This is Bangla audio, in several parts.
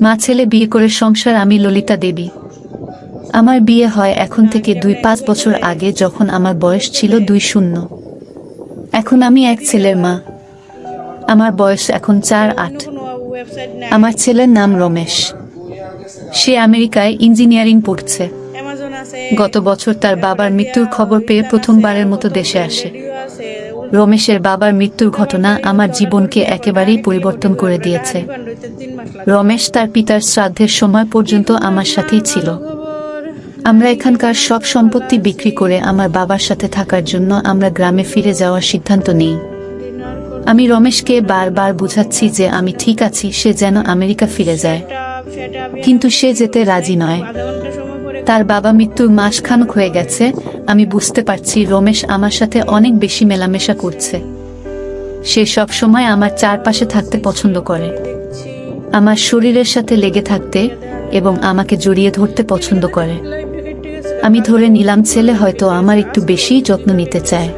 মা ছেলে বিয়ে করে সংসার। আমি ললিতা দেবী। আমার বিয়ে হয় এখন থেকে 2-5 বছর আগে, যখন আমার বয়স ছিল 2-0। এখন আমি এক ছেলের মা। আমার বয়স এখন 4-8। আমার ছেলের নাম রমেশ। সে আমেরিকায় ইঞ্জিনিয়ারিং পড়ছে। গত বছর তার বাবার মৃত্যুর খবর পেয়ে প্রথমবারের মতো দেশে আসে। রমেশের বাবার মৃত্যুর ঘটনা আমার জীবনকে একেবারেই পরিবর্তন করে দিয়েছে। রমেশ তার পিতার শ্রাদ্ধের সময় পর্যন্ত আমার সাথেই ছিল। আমরা এখানকার সব সম্পত্তি বিক্রি করে আমার বাবার সাথে থাকার জন্য আমরা গ্রামে ফিরে যাওয়ার সিদ্ধান্ত নিই। আমি রমেশকে বারবার বুঝাচ্ছি যে আমি ঠিক আছি, সে যেন আমেরিকা ফিরে যায়, কিন্তু সে যেতে রাজি নয়। তার বাবা মৃত্যুর মাসখানেক হয়ে গেছে। আমি বুঝতে পারছি রমেশ আমার সাথে অনেক বেশি মেলামেশা করছে। সে সব সময় আমার চারপাশে থাকতে পছন্দ করে, আমার শরীরের সাথে লেগে থাকতে এবং আমাকে জড়িয়ে ধরতে পছন্দ করে। আমি ধরে নিলাম ছেলে হয়তো আমার একটু বেশি যত্ন নিতে চায়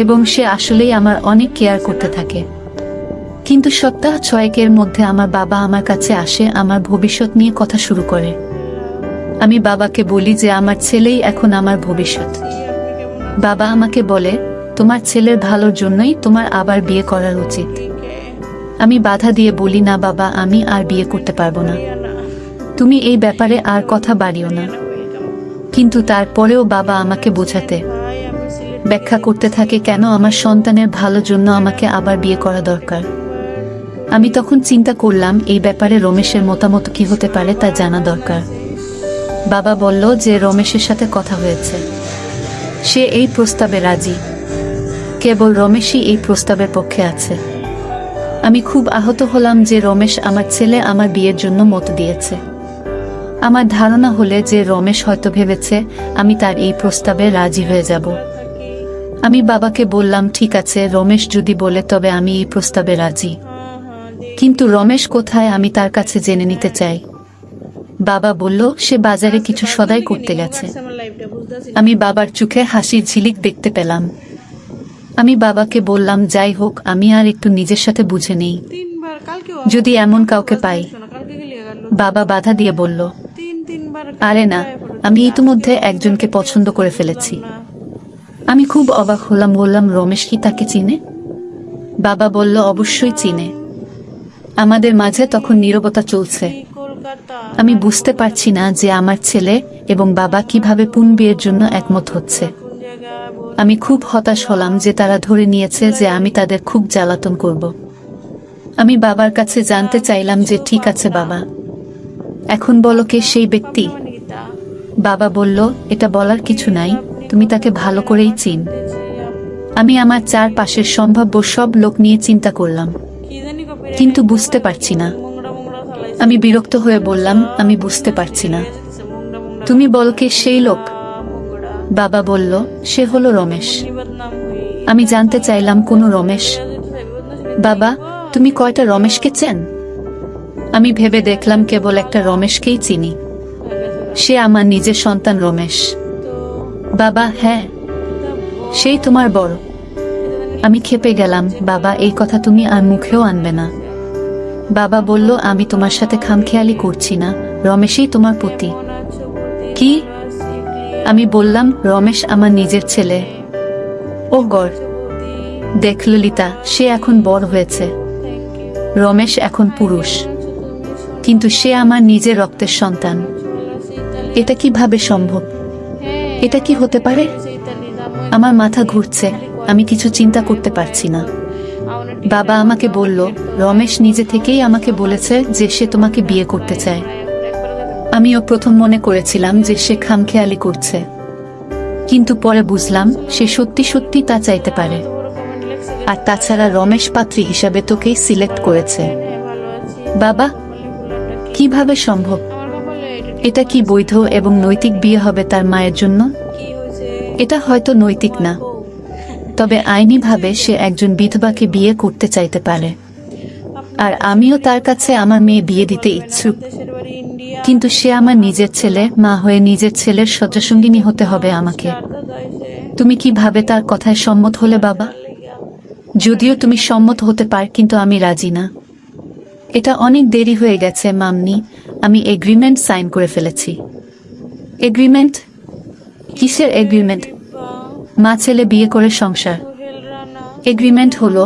এবং সে আসলেই আমার অনেক কেয়ার করতে থাকে। কিন্তু সপ্তাহ 6 মধ্যে আমার বাবা আমার কাছে আসে, আমার ভবিষ্যৎ নিয়ে কথা শুরু করে। আমি বাবাকে বলি যে আমার ছেলেই এখন আমার ভবিষ্যৎ। বাবা আমাকে বলে, তোমার ছেলের ভালোর জন্যই তোমার আবার বিয়ে করার উচিত। আমি বাধা দিয়ে বলি, না বাবা, আমি আর বিয়ে করতে পারবো না, তুমি এই ব্যাপারে আর কথা বাড়িও না। কিন্তু তারপরেও বাবা আমাকে বোঝাতে, ব্যাখ্যা করতে থাকে কেন আমার সন্তানের ভালোর জন্য আমাকে আবার বিয়ে করা দরকার। আমি তখন চিন্তা করলাম এই ব্যাপারে রমেশের মতামত কি হতে পারে তা জানা দরকার। বাবা বলল যে রমেশের সাথে কথা হয়েছে, সে এই প্রস্তাবে রাজি। কেবল রমেশই এই প্রস্তাবের পক্ষে আছে। আমি খুব আহত হলাম যে রমেশ আমার ছেলে আমার বিয়ের জন্য মত দিয়েছে। আমার ধারণা হলে যে রমেশ হয়তো ভেবেছে আমি তার এই প্রস্তাবে রাজি হয়ে যাব। আমি বাবাকে বললাম, ঠিক আছে, রমেশ যদি বলে তবে আমি এই প্রস্তাবে রাজি, কিন্তু রমেশ কোথায় আমি তার কাছে জেনে নিতে চাই। বাবা বলল সে বাজারে কিছু সদাই করতে গেছে। আমি বাবার চোখে হাসির ঝিলিক দেখতে পেলাম। আমি বাবাকে বললাম, যাই হোক, আমি আর একটু নিজের সাথে বুঝে নেই, যদি এমন কাউকে পাই। বাবা বাধা দিয়ে বলল, আরে না, আমি ইতিমধ্যে একজনকে পছন্দ করে ফেলেছি। আমি খুব অবাক হলাম, বললাম, রমেশ কি তাকে চিনে? বাবা বলল, অবশ্যই চিনে। আমাদের মাঝে তখন নীরবতা চলছে। আমি বুঝতে পারছি না যে আমার ছেলে এবং বাবা কিভাবে বিয়ের জন্য একমত হচ্ছে। আমি খুব হতাশ হলাম যে তারা ধরে নিয়েছে যে আমি তাদের খুব জ্বালাতন করব। আমি বাবার কাছে জানতে চাইলাম যে ঠিক আছে বাবা, এখন বলো কে সেই ব্যক্তি। বাবা বলল, এটা বলার কিছু নাই, তুমি তাকে ভালো করেই চিন। আমি আমার চারপাশের সম্ভাব্য সব লোক নিয়ে চিন্তা করলাম, কিন্তু বুঝতে পারছি না। আমি বিরক্ত হয়ে বললাম, আমি বুঝতে পারছি না, তুমি বল কে সেই লোক। বাবা বলল, সে হলো রমেশ। আমি জানতে চাইলাম, কোন রমেশ? বাবা, তুমি কয়টা রমেশকে চেন? আমি ভেবে দেখলাম কেবল একটা রমেশকেই চিনি, সে আমার নিজের সন্তান রমেশ। বাবা, হ্যাঁ, সেই তোমার বড়। আমি ক্ষেপে গেলাম, বাবা, এই কথা তুমি আর মুখেও আনবে না। বাবা বলল, আমি তোমার সাথে খামখেয়ালি করছি না, রমেশই তোমার পতি। কি? আমি বললাম, রমেশ আমার নিজের ছেলে। ও গড, দেখ ললিতা, সে এখন বড় হয়েছে। রমেশ এখন পুরুষ, কিন্তু সে আমার নিজের রক্তের সন্তান। এটা কিভাবে সম্ভব? এটা কি হতে পারে? আমার মাথা ঘুরছে, আমি কিছু চিন্তা করতে পারছি না। বাবা আমাকে বলল, রমেশ নিজে থেকেই আমাকে বলেছে যে সে তোমাকে বিয়ে করতে চায়। আমিও প্রথম মনে করেছিলাম যে সে খামখেয়ালি করছে, কিন্তু পরে বুঝলাম সে সত্যি সত্যি তা চাইতে পারে। আর তাছাড়া রমেশ পাত্রী হিসাবে তোকেই সিলেক্ট করেছে। বাবা, কিভাবে সম্ভব? এটা কি বৈধ এবং নৈতিক বিয়ে হবে তার মায়ের জন্য? এটা হয়তো নৈতিক না, তবে আইনিভাবে সে একজন বিধবাকে বিয়ে করতে চাইতে পারে। আর আমিও তার কাছে আমার মেয়ে বিয়ে দিতে ইচ্ছুক, কিন্তু সে আমার নিজের ছেলে, মা হয়ে নিজের ছেলের শয্যাসঙ্গিনী হতে হবে আমাকে। তুমি কিভাবে তার কথায় সম্মত হলে বাবা? যদিও তুমি সম্মত হতে পার, কিন্তু আমি রাজি না। এটা অনেক দেরি হয়ে গেছে মামনি, আমি এগ্রিমেন্ট সাইন করে ফেলেছি। এগ্রিমেন্ট? কিসের এগ্রিমেন্ট? মা ছেলে বিয়ে করে সংসার। এগ্রিমেন্ট হলো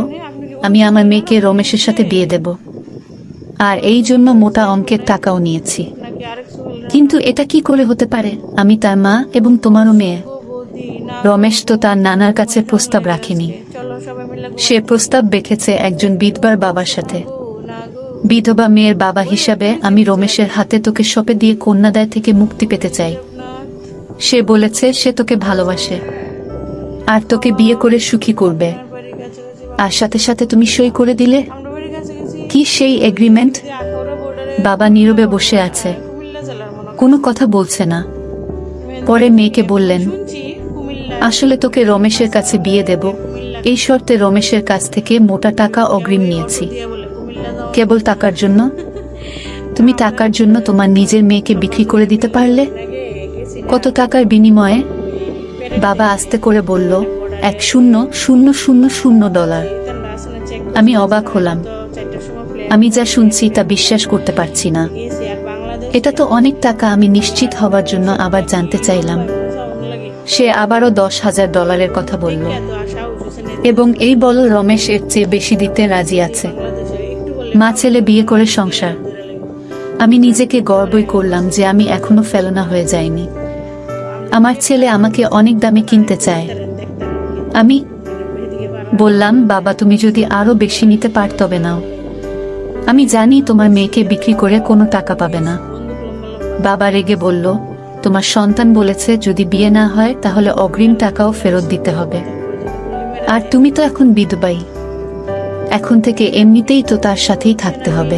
আমি আমার মেয়েকে রমেশের সাথে বিয়ে দেব, আর এই জন্য মোটা অঙ্কের টাকাও নিয়েছি। কিন্তু এটা কি করে হতে পারে? আমি তার মা এবং তোমারও মেয়ে। রমেশ তো তার নানার কাছে প্রস্তাব রাখেনি, সে প্রস্তাব রেখেছে একজন বিধবার বাবার সাথে। বিধবা মেয়ের বাবা হিসাবে আমি রমেশের হাতে তোকে সঁপে দিয়ে কন্যাদায় থেকে মুক্তি পেতে চাই। সে বলেছে সে তোকে ভালোবাসে আর তোকে বিয়ে করে সুখী করবে, আর সাথে সাথে তুমি সই করে দিলে। কি সেই এগ্রিমেন্ট? বাবা নীরবে বসে আছে, কোনো কথা বলছে না। পরে মেয়েকে বললেন, আসলে তোকে রমেশের কাছে বিয়ে দেব, এই শর্তে রমেশের কাছ থেকে মোটা টাকা অগ্রিম নিয়েছি। কেবল টাকার জন্য? তুমি টাকার জন্য তোমার নিজের মেয়েকে বিক্রি করে দিতে পারলে? কত টাকার বিনিময়ে? বাবা আস্তে করে বলল, $1,000,000। আমি অবাক হলাম, আমি যা শুনছি তা বিশ্বাস করতে পারছি না। এটা তো অনেক টাকা। আমি নিশ্চিত হবার জন্য আবার জানতে চাইলাম। সে আবারও $10,000 কথা বলল এবং এই বল রমেশ এর চেয়ে বেশি দিতে রাজি আছে। মা ছেলে বিয়ে করে সংসার। আমি নিজেকে গর্বই করলাম যে আমি এখনো ফেলনা হয়ে যাইনি। আমার ছেলে আমাকে অনেক দামে কিনতে চায়। আমি বললাম, বাবা তুমি যদি আরো বেশি নিতে পার তবে নাও। আমি জানি তোমার মেয়েকে বিক্রি করে কোনো টাকা পাবে না। বাবা রেগে বলল, তোমার সন্তান বলেছে যদি বিয়ে না হয় তাহলে অগ্রিম টাকাও ফেরত দিতে হবে। আর তুমি তো এখন বিধবাই, এখন থেকে এমনিতেই তো তার সাথেই থাকতে হবে।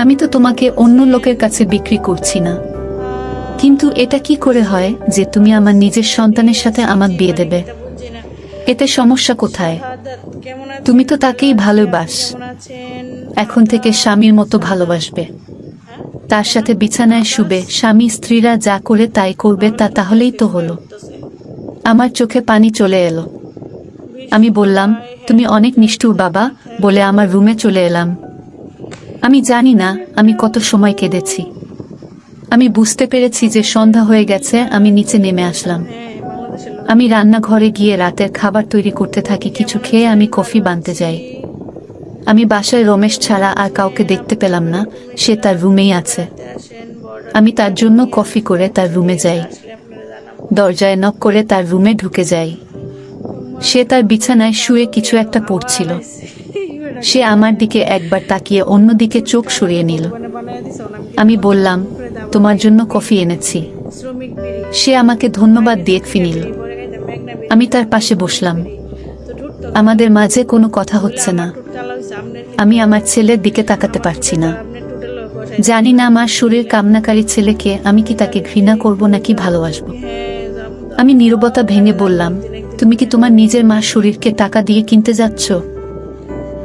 আমি তো তোমাকে অন্য লোকের কাছে বিক্রি করছি না। কিন্তু এটা কি করে হয় যে তুমি আমার নিজের সন্তানের সাথে আমার বিয়ে দেবে? এতে সমস্যা কোথায়? তুমি তো তাকেই ভালোবাস, এখন থেকে স্বামীর মতো ভালোবাসবে, তার সাথে বিছানায় শুবে। স্বামী স্ত্রীরা যা করে তাই করবে, তা তাহলেই তো হলো। আমার চোখে পানি চলে এলো। আমি বললাম, তুমি অনেক নিষ্ঠুর বাবা, বলে আমার রুমে চলে এলাম। আমি জানি না আমি কত সময় কেঁদেছি। আমি বুঝতে পেরেছি যে সন্ধ্যা হয়ে গেছে। আমি নিচে নেমে আসলাম। আমি রান্নাঘরে গিয়ে রাতের খাবার তৈরি করতে থাকি। কিছু খেয়ে আমি কফি বানতে যাই। আমি বাসায় রমেশ ছাড়া আর কাউকে দেখতে পেলাম না, সে তার রুমেই আছে। আমি তার জন্য কফি করে তার রুমে যাই, দরজায় নক করে তার রুমে ঢুকে যাই। সে তার বিছানায় শুয়ে কিছু একটা পড়ছিল। সে আমার দিকে একবার তাকিয়ে অন্যদিকে চোখ সরিয়ে নিল। আমি বললাম, তোমার জন্য কফি এনেছি। সে আমাকে ধন্যবাদ দিয়ে ফিনিল। আমি তার পাশে বসলাম। আমাদের মাঝে কোনো কথা হচ্ছে না। আমি আমার ছেলের দিকে তাকাতে পারছি না। জানি না আমার শরীর কামনাকারী ছেলেকে আমি কি তাকে ঘৃণা করব নাকি ভালোবাসবো। আমি নীরবতা ভেঙে বললাম, তুমি কি তোমার নিজের মার শরীরকে টাকা দিয়ে কিনতে যাচ্ছ?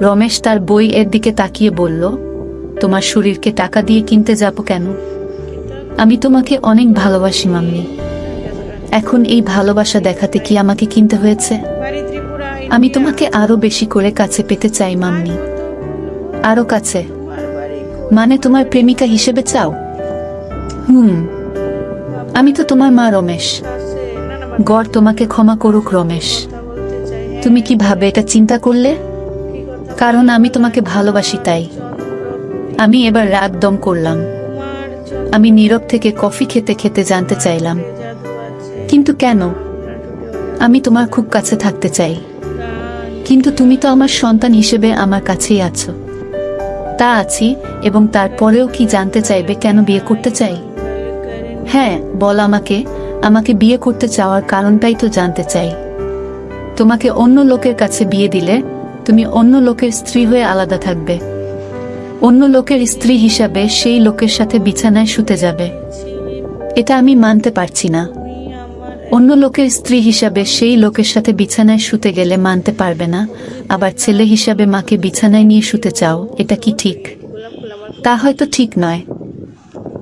রমেশ তার বই এর দিকে তাকিয়ে বলল, তোমার শরীরকে টাকা দিয়ে কিনতে যাব কেন? আমি তোমাকে অনেক ভালোবাসি মাম্মি। এখন এই ভালোবাসা দেখাতে কি আমাকে কিনতে হয়েছে? আমি তোমাকে আরো বেশি করে কাছে পেতে চাই মাম্মি। আরো কাছে? মানে তোমার প্রেমিকা হিসেবে চাও? আমি তো তোমার মা রমেশ। গড় তোমাকে ক্ষমা করুক রমেশ। তুমি কি ভাবে এটা চিন্তা করলে? কারণ আমি তোমাকে ভালোবাসি তাই। আমি এবার রাগ দম করলাম। আমি নীরব থেকে কফি খেতে খেতে জানতে চাইলাম, কিন্তু কেন? আমি তোমার খুব কাছে থাকতে চাই, কিন্তু তুমি তো আমার সন্তান হিসেবে আমার কাছেই আছো। তা আছি, এবং তারপরেও কি জানতে চাইবে কেন বিয়ে করতে চাই? হ্যাঁ বল আমাকে। আমাকে বিয়ে করতে চাওয়ার কারণটাই তো জানতে চাই। তোমাকে অন্য লোকের কাছে বিয়ে দিলে তুমি অন্য লোকের স্ত্রী হয়ে আলাদা থাকবে। অন্য লোকের স্ত্রী হিসাবে সেই লোকের সাথে বিছানায় শুতে যাবে। এটা আমি মানতে পারছি না। অন্য লোকের স্ত্রী হিসাবে সেই লোকের সাথে বিছানায় শুতে গেলে মানতে পারবে না, আবার ছেলে হিসাবে মাকে বিছানায় নিয়ে শুতে চাও, এটা কি ঠিক? তা হয়তো ঠিক নয়,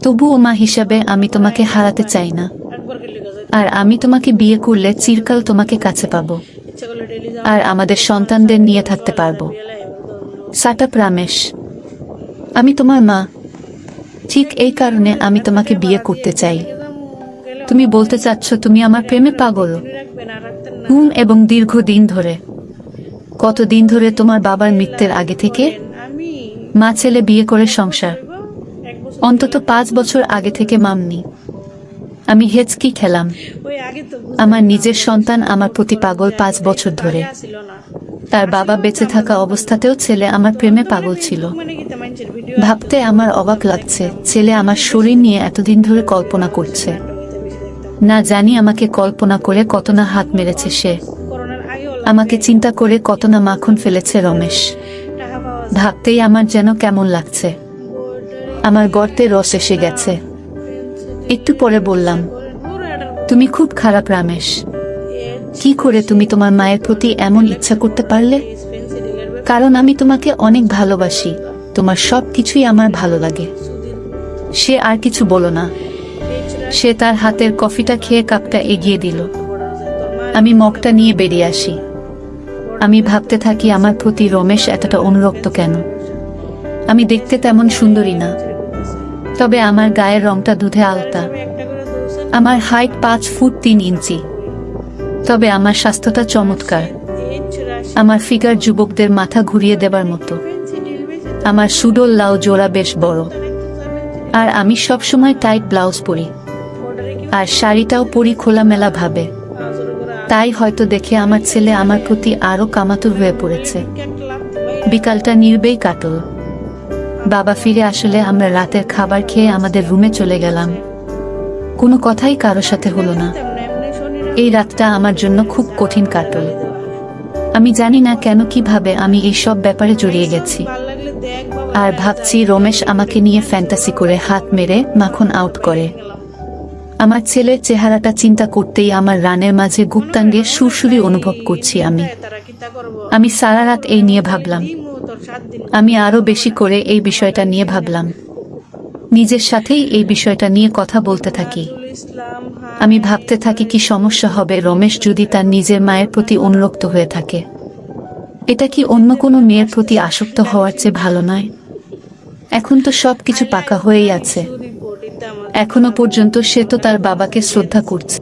তবুও মা হিসাবে আমি তোমাকে হারাতে চাই না। আর আমি তোমাকে বিয়ে করলে চিরকাল তোমাকে কাছে পাবো, আর আমাদের সন্তানদের নিয়ে থাকতে পারবো। Shut up Ramesh. আমি তোমার মা, ঠিক এই কারণে আমি তোমাকে বিয়ে করতে চাই। তুমি বলতে চাচ্ছ তুমি আমার প্রেমে পাগল? এবং দীর্ঘদিন ধরে? কতদিন ধরে? তোমার বাবার মৃত্যুর আগে থেকে? মা ছেলে বিয়ে করে সংসার? অন্তত 5 বছর আগে থেকে মামনি। আমি হেঁচকি খেলাম। আমার নিজের সন্তান আমার প্রতি পাগল 5 বছর ধরে। তার বাবা বেঁচে থাকা অবস্থাতেও ছেলে আমার প্রেমে পাগল ছিল। ভাবতে আমার অবাক লাগছে, ছেলে আমার শরীর নিয়ে এতদিন ধরে কল্পনা করছে। না জানি আমাকে কল্পনা করে কত না হাত মেরেছে সে, আমাকে চিন্তা করে কত না মাখন ফেলেছে রমেশ। ভাবতেই আমার যেন কেমন লাগছে, আমার গর্তে রস এসে গেছে। একটু পরে বললাম, তুমি খুব খারাপ রমেশ। কি করে তুমি তোমার মায়ের প্রতি এমন ইচ্ছা করতে পারলে? কারণ আমি তোমাকে অনেক ভালোবাসি, তোমার সব কিছুই আমার ভালো লাগে। সে আর কিছু বলো না। সে তার হাতের কফিটা খেয়ে কাপটা এগিয়ে দিল। আমি মগটা নিয়ে বেরিয়ে আসি। আমি ভাবতে থাকি আমার প্রতি রমেশ এতটা অনুরক্ত কেন? আমি দেখতে তেমন সুন্দরী না, তবে আমার গায়ের রংটা দুধে আলতা। আমার হাইট 5 ফুট 3 ইঞ্চি, তবে আমার স্বাস্থ্যটা চমৎকার। আমার ফিগার যুবকদের মাথা ঘুরিয়ে দেবার মতো। আমার সুডোল লাউ জোড়া বেশ বড়, আর আমি সব সময় টাইট ব্লাউজ পরি, আর শাড়িটাও পরি খোলামেলা ভাবে। তাই হয়তো দেখে আমার ছেলে আমার প্রতি আরো কামাতুর হয়ে পড়েছে। বিকালটা নির্বেই কাটল। বাবা ফিরে আসলে আমরা রাতের খাবার খেয়ে আমাদের রুমে চলে গেলাম। কোনো কথাই কারো সাথে হলো না। এই রাতটা আমার জন্য খুব কঠিন কাটল। আমি জানি না কেন, কিভাবে আমি এই সব ব্যাপারে জড়িয়ে গেছি। আর ভাবছি রমেশ আমাকে নিয়ে ফ্যান্টাসি করে হাত মেরে মাখন আউট করে। আমার ছেলের চেহারাটা চিন্তা করতেই আমার রানের মাঝে গুপ্তাঙ্গে সুরসুরি অনুভব করছি। আমি সারা রাত এই নিয়ে ভাবলাম। আমি আরো বেশি করে এই বিষয়টা নিয়ে ভাবলাম। নিজের সাথেই এই বিষয়টা নিয়ে কথা বলতে থাকি। আমি ভাবতে থাকি কি সমস্যা হবে রমেশ যদি তার নিজের মায়ের প্রতি অনুরক্ত হয়ে থাকে। এটা কি অন্য কোনো মেয়ের প্রতি আসক্ত হওয়ার চেয়ে ভালো নয়? এখন তো সবকিছু পাকা হয়েই আছে। এখনো পর্যন্ত সে তো তার বাবাকে শ্রদ্ধা করছে।